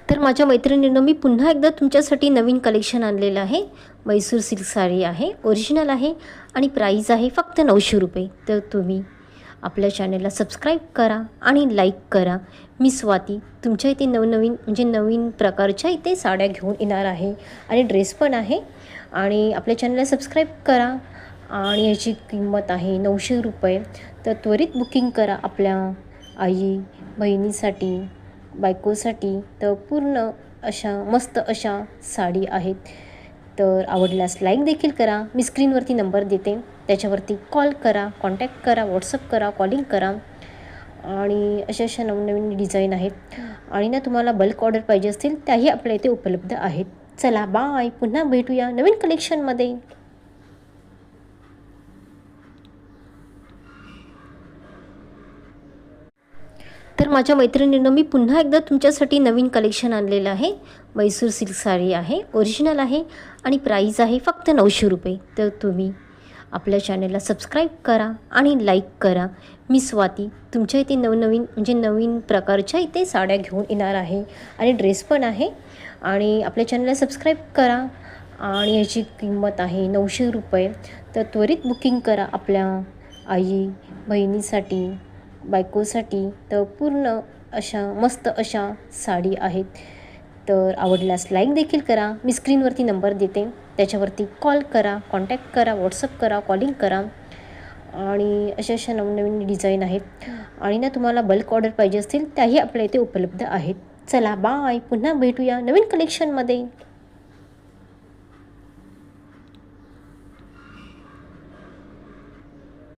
तर माझ्या मैत्रिणींनो, मी पुन्हा एकदा तुमच्यासाठी नवीन कलेक्शन आणलेलं आहे. मैसूर सिल्क साडी आहे, ओरिजिनल आहे आणि प्राईस आहे फक्त 900 रुपये. तर तुम्ही आपल्या चॅनलला सबस्क्राईब करा आणि लाईक करा. मी स्वाती तुमच्या इथे नवनवीन नवीन प्रकारच्या इथे साड्या घेऊन येणार आहे आणि ड्रेस पण आहे. आणि आपल्या चॅनलला सबस्क्राईब करा आणि याची किंमत आहे 900 रुपये. तर त्वरित बुकिंग करा आपल्या आई बहिणीसाठी, बायकोसाठी. तर पूर्ण अशा मस्त अशा साडी आहेत. तर आवडल्यास लाईक देखील करा. मी स्क्रीनवरती नंबर देते, त्याच्यावरती कॉल करा, कॉन्टॅक्ट करा, व्हॉट्सअप करा, कॉलिंग करा. आणि अशा नवनवीन डिझाईन आहेत. आणि ना तुम्हाला बल्क ऑर्डर पाहिजे असतील त्याही आपल्या इथे उपलब्ध आहेत. चला बाय, पुन्हा भेटूया नवीन कलेक्शनमध्ये. तर माझ्या मैत्रिणींनो, मी पुन्हा एकदा तुमच्यासाठी नवीन कलेक्शन आणलेलं आहे. मैसूर सिल्क साडी आहे, ओरिजिनल आहे आणि प्राईस आहे फक्त 900 रुपये. तर तुम्ही आपल्या चॅनलला सबस्क्राईब करा आणि लाईक करा. मी स्वाती तुमच्या इथे नवनवीन नवीन प्रकारच्या इथे साड्या घेऊन येणार आहे आणि ड्रेस पण आहे. आणि आपल्या चॅनलला सबस्क्राईब करा आणि याची किंमत आहे 900 रुपये. तर त्वरित बुकिंग करा आपल्या आई बहिणीसाठी, बायकोसाठी. तर पूर्ण अशा मस्त अशा साडी आहेत. तर आवडल्यास लाईक देखील करा. मी स्क्रीनवरती नंबर देते, त्याच्यावरती कॉल करा, कॉन्टॅक्ट करा, व्हॉट्सअप करा, कॉलिंग करा. आणि अशा नवनवीन डिझाईन आहेत. आणि ना तुम्हाला बल्क ऑर्डर पाहिजे असतील त्याही आपल्या इथे उपलब्ध आहेत. चला बाय, पुन्हा भेटूया नवीन कलेक्शनमध्ये.